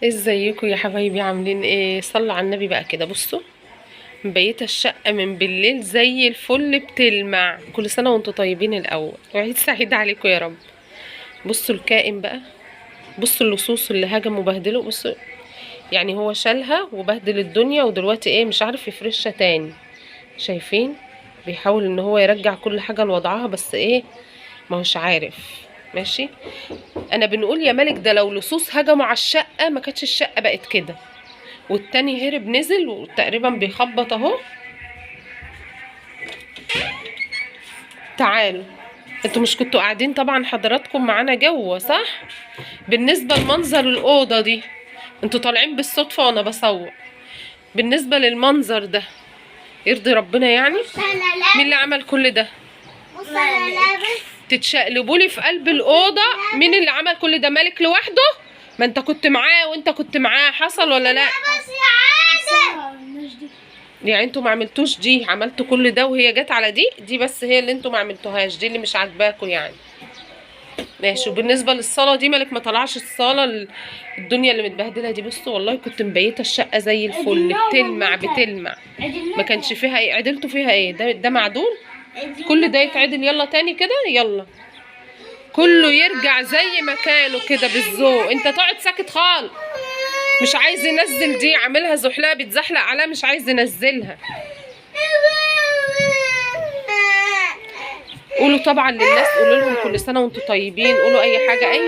ازيكم يا حبايبي؟ عاملين ايه؟ صلوا على النبي بقى كده. بصوا، مبيته الشقه من بالليل زي الفل بتلمع. كل سنه وانتم طيبين الاول، وعيد سعيد عليكم يا رب. بصوا الكائن بقى، بصوا اللصوص اللي هجم وبهدله. بصوا، يعني هو شالها وبهدل الدنيا ودلوقتي ايه، مش عارف يفرشها تاني. شايفين؟ بيحاول ان هو يرجع كل حاجه لوضعها، بس ايه، ما هوش عارف. ماشي. انا بنقول يا ملك، ده لو لصوص هجموا على الشقه ما كانتش الشقه بقت كده. والتاني هرب نزل وتقريبا بيخبط اهو. تعالوا، انتوا مش كنتوا قاعدين طبعا حضراتكم معانا جوه، صح؟ بالنسبه لمنظر الاوضه دي، انتوا طالعين بالصدفه وانا بصور. بالنسبه للمنظر ده يرضي ربنا يعني؟ مين اللي عمل كل ده؟ تتشقلبوا لي في قلب الاوضه. مين اللي عمل كل ده؟ مالك لوحده؟ ما انت كنت معاه وانت كنت معاه، حصل ولا لا؟ يعني انتوا ما عملتوش دي، عملتوا كل ده وهي جت على دي بس هي اللي انتوا ما عملتوهاش، دي اللي مش عاجباكوا يعني. ماشي. وبالنسبه للصاله دي، مالك ما طلعش الصاله الدنيا اللي متبهدله دي. بصوا والله كنت مبيته الشقه زي الفل، بتلمع بتلمع. ما كانش فيها ايه. عدلتوا فيها ايه؟ ده معدول. كل ده يتعدل. يلا تاني كده، يلا كله يرجع زي ما كانوا كده بالذوق. انت تقعد ساكت خالص. مش عايز ينزل دي، عاملها زحلقه بيتزحلق عليها، مش عايز ينزلها. قولوا طبعا للناس، قولوا لهم كل سنه وانتم طيبين، قولوا اي حاجه. اي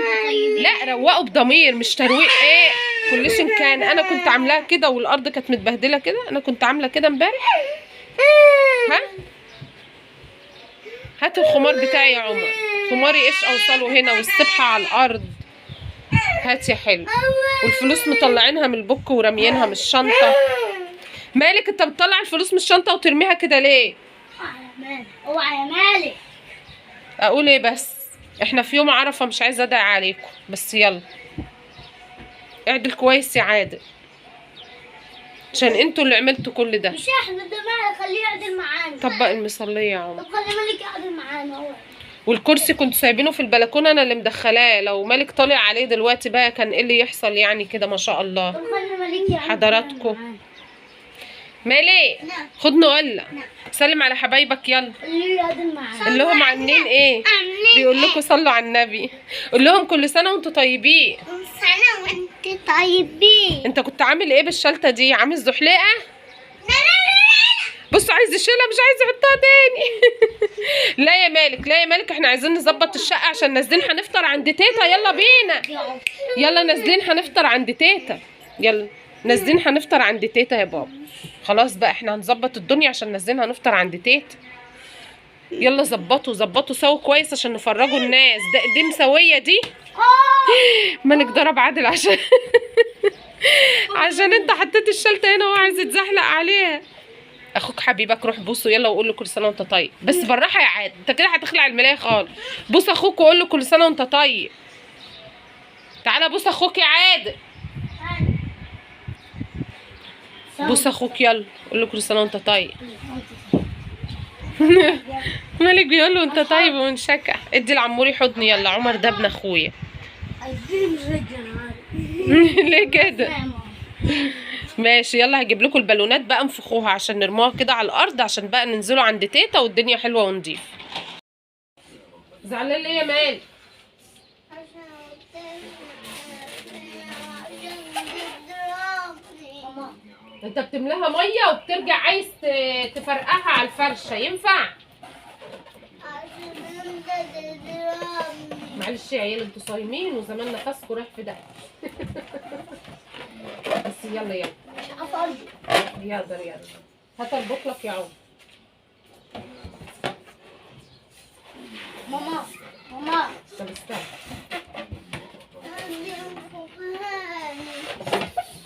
لا، روقوا بضمير، مش ترويق. ايه كلشن كان؟ انا كنت عاملاها كده والارض كانت متبهدله كده. انا كنت عامله كده امبارح. ها، هات الخمار بتاعي يا عمر. خماري ايش اوصله هنا والسبحه على الارض. هات يا حلو. والفلوس مطلعينها من البوك وراميينها من الشنطه. مالك انت بتطلع الفلوس من الشنطه وترميها كده ليه؟ اوعى يا مالك. اقول ايه بس؟ احنا في يوم عرفه، مش عايزه ادعي عليكم، بس يلا اعدل كويس يا عادل، عشان انتوا اللي عملتوا كل ده. مش احنا ده مالك، خليه يعدل معانا. طبق المصليه يا عمر. طب خلي مالك يعدل معانا هو. والكرسي كنت سايبينه في البلكونه، انا اللي مدخلاه. لو مالك طالع عليه دلوقتي بقى كان ايه اللي يحصل يعني كده؟ ما شاء الله. طب خلي مالك يعدل حضراتكم مالك خد نقله. سلم على حبايبك يلا. خليه يعدل معانا. قول لهم عنين ايه؟ بيقول لكم صلوا على النبي. قول لهم كل سنه وانتم طيبين. سنة وانت طيبين. انت كنت عامل ايه بالشلته دي؟ عامل زحلقه؟ بص، عايز يشيلها مش عايز يحطها تاني. لا يا مالك، لا يا مالك، احنا عايزين نظبط الشقه عشان نازلين هنفطر عند تيتا. يلا بينا، يلا نازلين هنفطر عند تيتا. يلا نازلين هنفطر عند تيتا يا بابا. خلاص بقى، احنا هنظبط الدنيا عشان نازلين هنفطر عند تيتا. يلا ظبطوا سوا كويس عشان نفرجوا الناس. دي مسويه دي. مالك ضرب عادل عشان عشان انت حطيت الشلته هنا وهو عايز يتزحلق عليها. اخوك حبيبك روح بوسه يلا وقول له كل سنه وانت طيب، بس بالراحه يا عادل، انت كده هتخلع الملايه خالص. بوس اخوك وقول له كل سنه وانت طيب. تعالى بوس اخوك يا عادل. بوس اخوك يلا، قول له كل سنه وانت طيب. مالك بيقول له انت طيب ومنشكح. ادي العموري حضني يلا. عمر ده ابن اخويا. ليه كده؟ ماشي يلا، هجيب لكم البالونات بقى انفخوها عشان نرموها كده على الارض، عشان بقى ننزلوا عند تيتا والدنيا حلوه ونضيف. زعلان ليه يا مال؟ انت بتملاها ميه وبترجع عايز تفرقعها على الفرشه، ينفع؟ معلش يا عيال، انتوا صايمين وزمان نفسكم رايح في ده. بس يلا يلا يلا هات البطلك يا عمر. ماما طب استنى.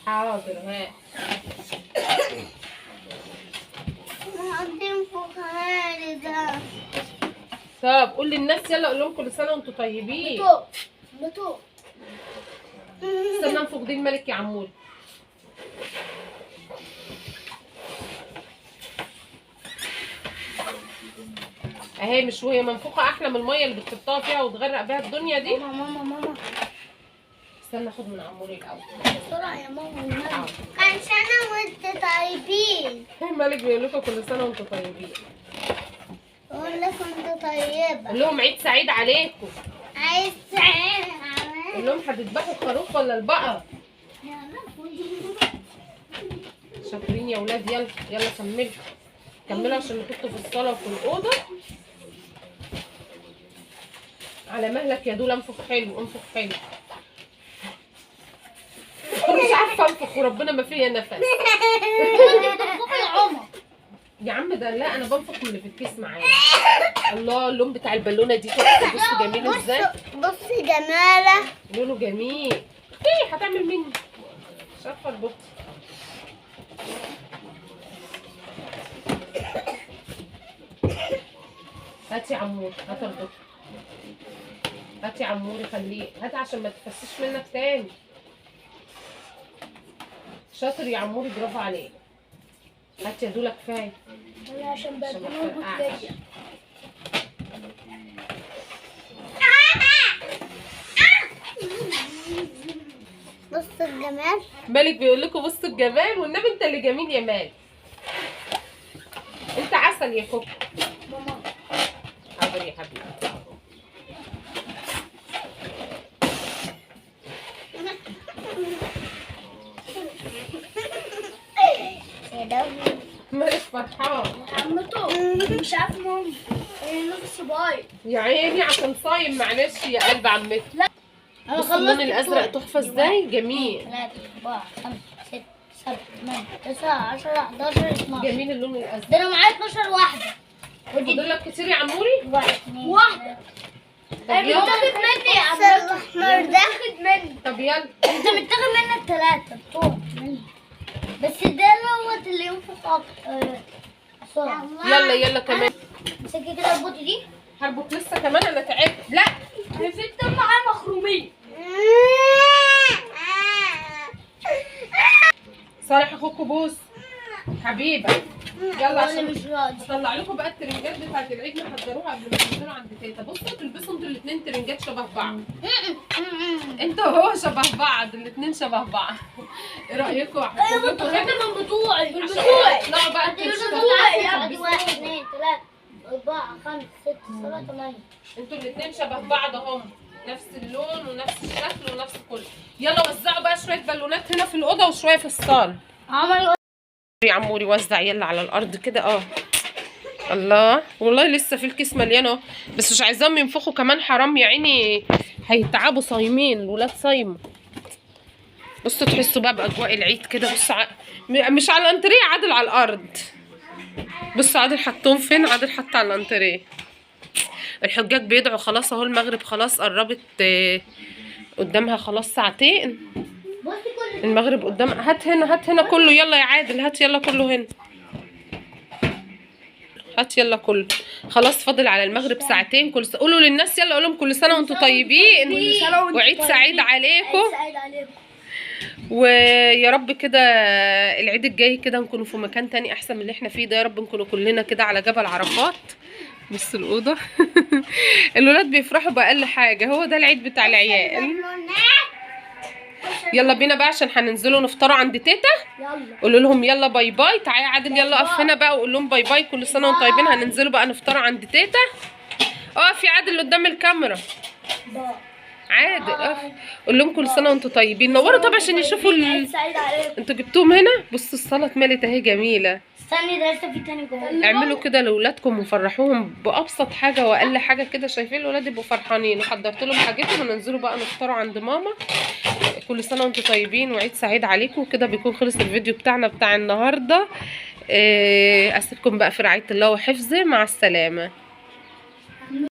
حاضر ها. طب قول للناس يلا، قول لهم كل سنه وانتم طيبين. استنى انفخ دي الملك يا عمور. اهي مش وهي منفوخه احلى من الميه اللي بتحطها فيها وتغرق بيها الدنيا دي. ماما استنى اخد من عموري الاول. بسرعة يا ماما. كان سنة وانت طيبين. مالك بيقول لكم كل سنه وانتم طيبين. اقول لك انت طيبة. قول لهم عيد سعيد عليكم. عايز تعال. قول لهم هتذبحوا الخروف ولا البقره؟ شاطرين يا ولاد. يلا يلا كملوا كملوا عشان كنتوا في الصاله وفي الاوضه. على مهلك يا دول. انفخ حلو انفخ حلو. مش عارفه انفخ وربنا ما فيا نفس. يا عم ده لا انا بنفخ من اللي في الكيس معايا. الله اللون بتاع البالونه دي تحفه. بصوا جميل ازاي. بص جمالة. لونه جميل. ايه هتعمل مني؟ مش عارفه اربط. هاتي يا عموري هات اربط. هاتي يا عموري خليه. هات عشان ما تفسش منك تاني. شاطر يا عموري برافو عليك. هات يا دولا كفايه. عشان عشان ما تفرقعش. بص الجمال. مالك بيقول لكم بصوا الجمال والنبي انت اللي جميل يا مالك. انت عسل يا كوكو. ماما. حاضر يا حبيبي. يا ده. مالك فرحان. عمته مش عارف ماما. نفسي باي. يا عيني عشان صايم معلش يا قلب عمتي. بص اللون الازرق تحفه ازاي جميل. 3 4 5 6 7 8 9 10 11 12. جميل اللون الازرق. ده انا معايا 12 واحده. فاضل لك كتير يا عموري. واحده. طب يلا. متاخد مني يا عم الاحمر ده. متاخد مني. طب يلا. انت متاخد منك 3 بتوع مني. بس ده هو اللي ينفخ اكتر. بسرعه. يلا يلا كمان. مسكي كده البوطه دي. هربط لسه كمان انا تعبت. لا نسيت معايا مخرومين. صالح اخوكوا بوس حبيبه. يلا عشان مش راضي. هطلع لكم بقى الترنجات بتاعت العيد نحضروها قبل ما تنزلوا عند تيتا. بصوا تلبسوا انتوا الاثنين ترنجات شبه بعض. انتوا وهو شبه بعض الاثنين شبه بعض. ايه رايكم؟ هحط لكم هنا من بتوعي. عشان تطلعوا بقى بتوعي. 1 2 3 4 5 6 7 8. انتوا الاثنين شبه بعض اهم. نفس اللون ونفس الشكل ونفس كل. يلا وزعوا بقى شويه بالونات هنا في الاوضه وشويه في الصاله. عمري يا عموري وزع يلا على الارض كده. الله والله لسه في الكيس مليان اهو. بس مش عايزاهم ينفخوا كمان حرام يا عيني. هيتعبوا صايمين الولاد صايمه. بصوا تحسوا بقى باجواء العيد كده. بصوا مش على الانتريه عادل على الارض. بصوا عادل حطهم فين. عادل حط على الانتريه. الحجاج بيدعوا خلاص اهو. المغرب خلاص قربت. قدامها خلاص ساعتين. المغرب قدام. هات هنا هات هنا كله. يلا يا عادل هات يلا كله هنا. هات يلا كله. خلاص فاضل على المغرب ساعتين. قولوا للناس يلا. قول لهم كل سنه وانتم طيبين وعيد سعيد عليكم. ويا رب كده العيد الجاي كده نكونوا في مكان تاني احسن من اللي احنا فيه ده. يا رب نكونوا كلنا كده على جبل عرفات. بص الاوضه. الولاد بيفرحوا باقل حاجه. هو ده العيد بتاع العيال. يلا بينا بقى عشان هننزلوا نفطروا عند تيتا. قولوا لهم يلا باي باي. تعالى يا عادل يلا اقف هنا بقى وقول لهم باي باي كل سنه وانتم طيبين. هننزلوا بقى نفطروا عند تيتا. اقف يا عادل قدام الكاميرا. عادل اقف. قول لهم كل سنه وانتم طيبين. نوروا طبعا عشان يشوفوا انتوا جبتوهم هنا. بصوا الصاله اتملت اهي جميله. استني ده لسه في تاني جوه. اعملوا كده لاولادكم وفرحوهم بابسط حاجه واقل حاجه كده. شايفين الاولاد يبقوا فرحانين. وحضرت لهم حاجتهم وننزلوا بقى نفطروا عند ماما. كل سنه وانتم طيبين وعيد سعيد عليكم. كده بيكون خلص الفيديو بتاعنا بتاع النهارده. اسيبكم بقى في رعايه الله وحفظه. مع السلامه.